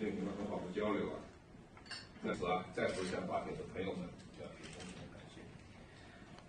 进行了很好的交流啊。在此啊，再次向巴铁的朋友们表示衷心的感谢。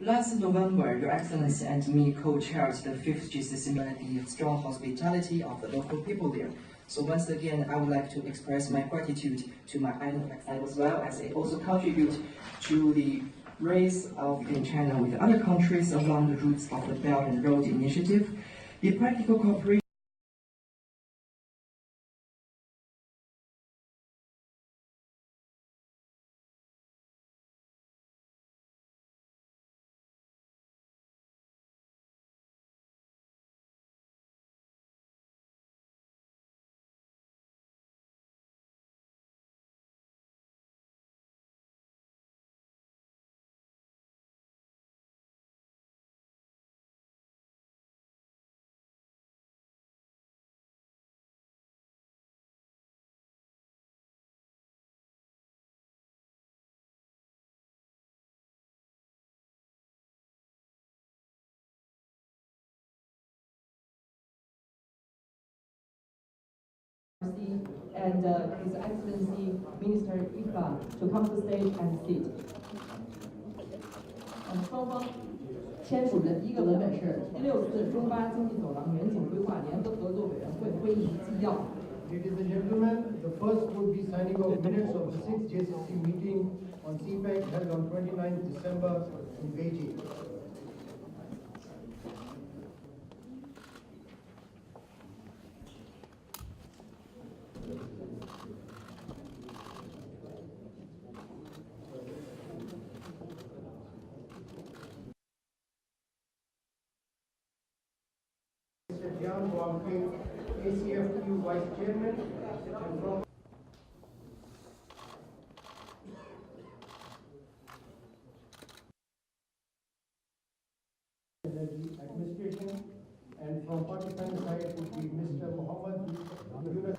Last November, Your Excellency and me co-chaired the 5th GCC meeting the strong hospitality of the local people there. So once again, I would like to express my gratitude to my island as well as it also contribute to the raise of in China with other countries along the routes of the Belt and Road Initiative. The practical cooperation and His Excellency Minister Iqbal to come to stage and sit. 双方签署的第一个文本是第6次中巴经济走廊远景规划联合合作委员会会议纪要。 Ladies and gentlemen, the first would be signing of minutes of the 6th JCC meeting on CPEC held on 29th December in Beijing. Mr. Jian Guangping, ACFU Vice Chairman, and from Energy Administration, and from Pakistan side would be Mr. Mohammed Yunus.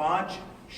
5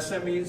SMEs,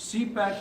CPEC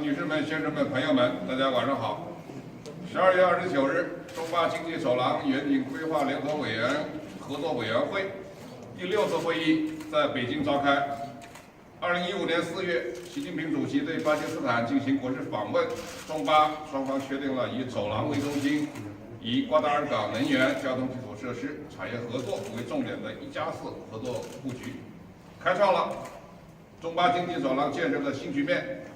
女士们、先生们、朋友们，大家晚上好。12月29日，中巴经济走廊远景规划联合委员合作委员会第6次会议在北京召开。2015年4月，习近平主席对巴基斯坦进行国事访问，中巴双方确定了以走廊为中心，以瓜达尔港能源、交通基础设施、产业合作为重点的1+4合作布局，开创了中巴经济走廊建设的新局面。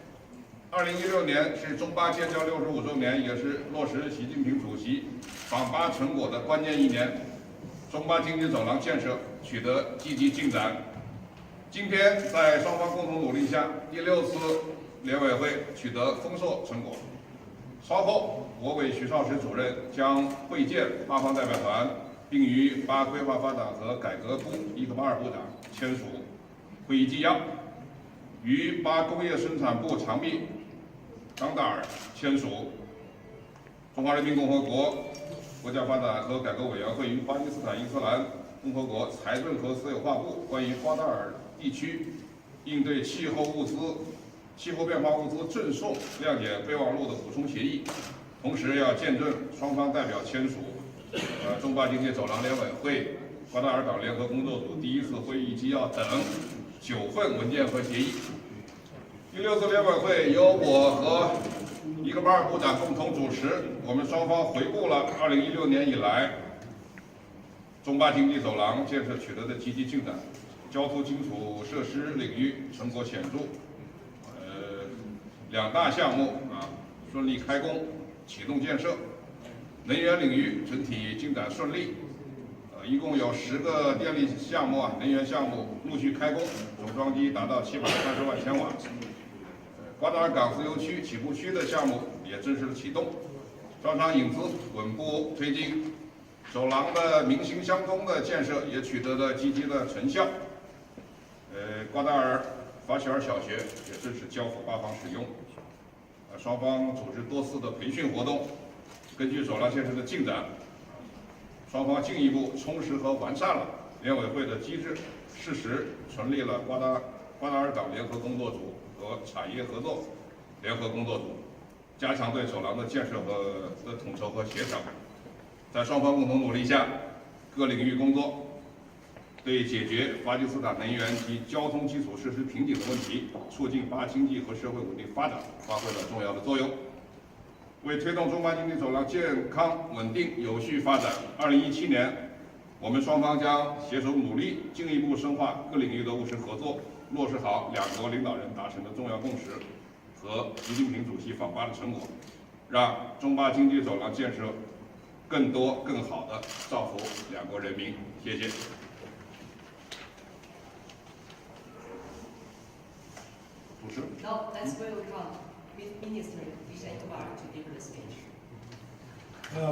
2016年是中巴建交65周年，也是落实习近平主席访巴成果的关键一年。中巴经济走廊建设取得积极进展。今天在双方共同努力下，第6次联委会取得丰硕成果。稍后，国委徐绍石主任将会见巴方代表团，并与巴规划发展和改革部伊克巴尔部长签署会议纪要，与巴工业生产部长秘冈达尔签署中华人民共和国国家发展和改革委员会与巴基斯坦伊斯兰共和国财政和私有化部关于瓜达尔地区应对气候变化物资赠送谅解备忘录的补充协议。同时要见证双方代表签署中巴经济走廊联委会瓜达尔港联合工作组第1次会议纪要等9份文件和协议。第6次联委会由我和伊克巴尔部长共同主持，我们双方回顾了2016年以来中巴经济走廊建设取得的积极进展。交通基础设施领域成果显著，2大项目顺利开工启动建设。能源领域整体进展顺利，一共有10个电力项目能源项目陆续开工，总装机达到730万千瓦。瓜达尔港自由区起步区的项目也正式启动，招商引资稳步推进，走廊的民心相通的建设也取得了积极的成效。瓜达尔法希尔小学也正式交付巴方使用。双方组织多次的培训活动，根据走廊建设的进展，双方进一步充实和完善了联委会的机制，适时成立了瓜达尔港联合工作组和产业合作联合工作组，加强对走廊的建设的统筹和协调。在双方共同努力下，各领域工作对解决巴基斯坦能源及交通基础设施瓶颈的问题，促进巴经济和社会稳定发展发挥了重要的作用。为推动中巴经济走廊健康、稳定、有序发展，2017年，我们双方将携手努力，进一步深化各领域的务实合作，落实好2国领导人达成的重要共识和习近平主席访巴的成果，让中巴经济走廊建设更多、更好地造福2国人民。谢谢。Now let's welcome Minister Vijay Kumar to give the speech.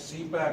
CPEC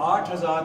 8000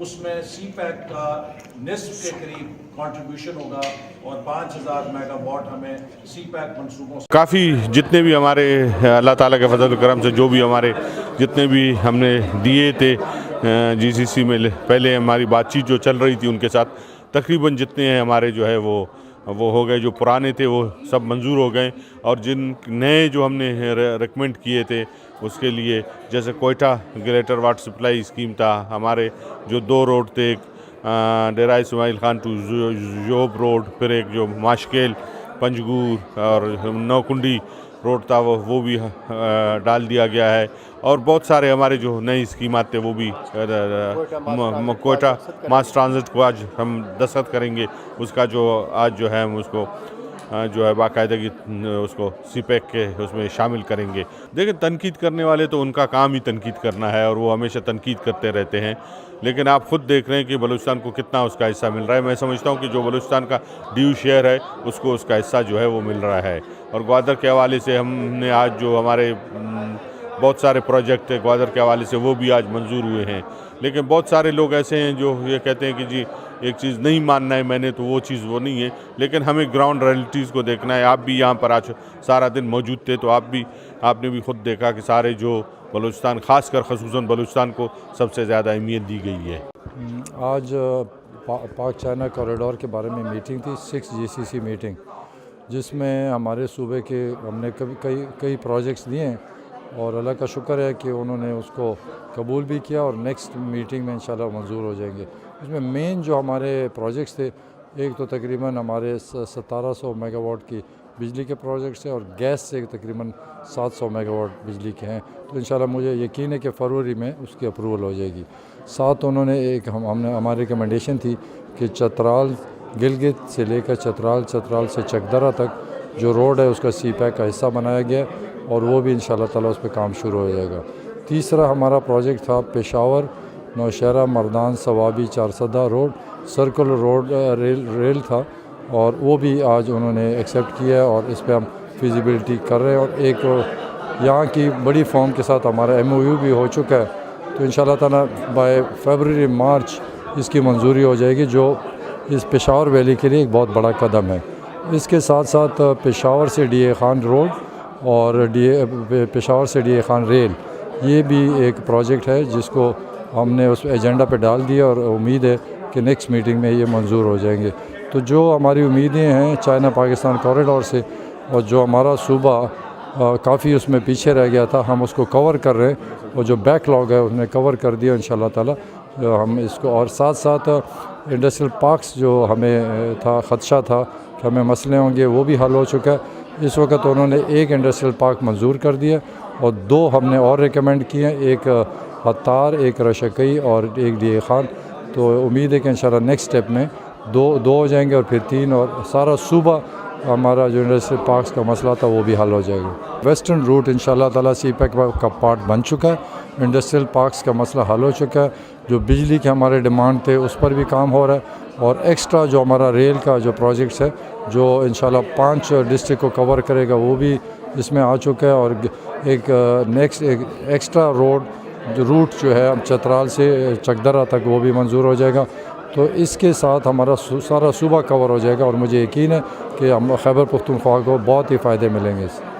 اس میں سی pack کا نصف کے قریب contribution ہوگا اور 5000 mega what ہمیں سی pack منصوبوں سے کافی جتنے بھی ہمارے اللہ تعالیٰ کے فضل و کرم سے جو بھی ہمارے جتنے بھی ہم نے دیے تھے جی سی سی میں پہلے ہماری بات چیت جو چل رہی تھی ان کے ساتھ تقریباً جتنے ہیں ہمارے جو ہے وہ ہو گئے، جو پرانے تھے وہ سب منظور ہو گئے، اور جن نئے جو ہم نے ریکمینڈ کیے تھے اس کے لیے جیسے Quetta greater water supply scheme تھا، ہمارے جو 2 روڈ تھے، ایک ڈیرہ اسماعیل خان ٹو یوب روڈ، پھر ایک جو ماشکیل پنجگور اور نوکنڈی روڈ تھا وہ بھی ڈال دیا گیا ہے، اور بہت سارے ہمارے جو نئی اسکیمات تھے وہ بھی کوئٹہ ماس ٹرانزٹ کو آج ہم دستخط کریں گے، اس کا جو آج جو ہے ہم اس کو جو ہے باقاعدگی اس کو سی پیک کے اس میں شامل کریں گے۔ دیکھیں، تنقید کرنے والے تو ان کا کام ہی تنقید کرنا ہے اور وہ ہمیشہ تنقید کرتے رہتے ہیں، لیکن آپ خود دیکھ رہے ہیں کہ بلوچستان کو کتنا اس کا حصہ مل رہا ہے۔ میں سمجھتا ہوں کہ جو بلوچستان کا ڈیو شیئر ہے اس کو اس کا حصہ جو ہے وہ مل رہا ہے، اور گوادر کے حوالے سے ہم نے آج جو ہمارے بہت سارے پروجیکٹ ہیں گوادر کے حوالے سے وہ بھی آج منظور ہوئے ہیں، لیکن بہت سارے لوگ ایسے ہیں جو یہ کہتے ہیں کہ جی ایک چیز نہیں ماننا ہے میں نے تو وہ چیز وہ نہیں ہے، لیکن ہمیں گراؤنڈ ریئلٹیز کو دیکھنا ہے۔ آپ بھی یہاں پر آج سارا دن موجود تھے تو آپ نے بھی خود دیکھا کہ سارے جو بلوچستان خاص کر خصوصاً بلوچستان کو سب سے زیادہ اہمیت دی گئی ہے۔ آج پاک چائنا کوریڈور کے بارے میں میٹنگ تھی، 6 GCC میٹنگ، جس میں ہمارے صوبے کے ہم نے کئی پروجیکٹس دیے ہیں، اور اللہ کا شکر ہے کہ انہوں نے اس کو قبول بھی کیا، اور نیکسٹ میٹنگ میں انشاءاللہ منظور ہو جائیں گے۔ اس میں مین جو ہمارے پروجیکٹس تھے، ایک تو تقریباً ہمارے 1700 میگا واٹ کی بجلی کے پروجیکٹس ہیں، اور گیس سے تقریباً 700 میگا واٹ بجلی کے ہیں، تو انشاءاللہ مجھے یقین ہے کہ فروری میں اس کی اپروول ہو جائے گی۔ ساتھ انہوں نے ہماری ریکمنڈیشن تھی کہ چترال گلگت سے لے کر چترال سے چکدرہ تک جو روڈ ہے اس کا سی پیک کا حصہ بنایا گیا ہے، اور وہ بھی انشاءاللہ تعالیٰ اس پہ کام شروع ہو جائے گا۔ تیسرا ہمارا پروجیکٹ تھا Peshawar Nowshera Mardan Swabi Charsadda road, circle road rail تھا، اور وہ بھی آج انہوں نے ایکسیپٹ کیا ہے، اور اس پہ ہم فیزیبلٹی کر رہے ہیں، اور ایک یہاں کی بڑی فارم کے ساتھ ہمارا MOU بھی ہو چکا ہے، تو انشاءاللہ تعالیٰ بائی فیبرری مارچ اس کی منظوری ہو جائے گی، جو اس پشاور ویلی کے لیے ایک بہت بڑا قدم ہے۔ اس کے ساتھ ساتھ پشاور سے DA خان روڈ اور پشاور سے DA خان ریل، یہ بھی ایک پروجیکٹ ہے جس کو ہم نے اس ایجنڈا پہ ڈال دیا، اور امید ہے کہ نیکسٹ میٹنگ میں یہ منظور ہو جائیں گے۔ تو جو ہماری امیدیں ہیں چائنا پاکستان کوریڈور سے، اور جو ہمارا صوبہ کافی اس میں پیچھے رہ گیا تھا، ہم اس کو کور کر رہے ہیں، اور جو بیک لاگ ہے اس نے کور کر دیا انشاءاللہ تعالیٰ ہم اس کو۔ اور ساتھ ساتھ انڈسٹریل پارکس جو ہمیں خدشہ تھا کہ ہمیں مسئلے ہوں گے، وہ بھی حل ہو چکا ہے۔ اس وقت انہوں نے ایک انڈسٹریل پارک منظور کر دیا، اور 2 ہم نے اور ریکمینڈ کیے ہیں، ایک ہتار، ایک رشکئی اور ایک DA خان۔ تو امید ہے کہ انشاءاللہ نیکسٹ اسٹیپ میں 2 ہو جائیں گے، اور پھر 3، اور سارا صوبہ ہمارا جو انڈسٹریل پارکس کا مسئلہ تھا وہ بھی حل ہو جائے گا۔ ویسٹرن روٹ انشاءاللہ تعالیٰ سی پیک کا پارٹ بن چکا ہے، انڈسٹریل پارکس کا مسئلہ حل ہو چکا ہے، جو بجلی کے ہمارے ڈیمانڈ تھے اس پر بھی کام ہو رہا ہے، اور ایکسٹرا جو ہمارا ریل کا جو پروجیکٹس ہے جو انشاءاللہ 5 ڈسٹرکٹ کو کور کرے گا وہ بھی اس میں آ چکا ہے، اور ایک نیکسٹ ایک ایکسٹرا روٹ جو ہے چترال سے چکدرہ تک وہ بھی منظور ہو جائے گا۔ تو اس کے ساتھ ہمارا سارا صوبہ کور ہو جائے گا، اور مجھے یقین ہے کہ ہم خیبر پختونخوا کو بہت ہی فائدے ملیں گے اس سے۔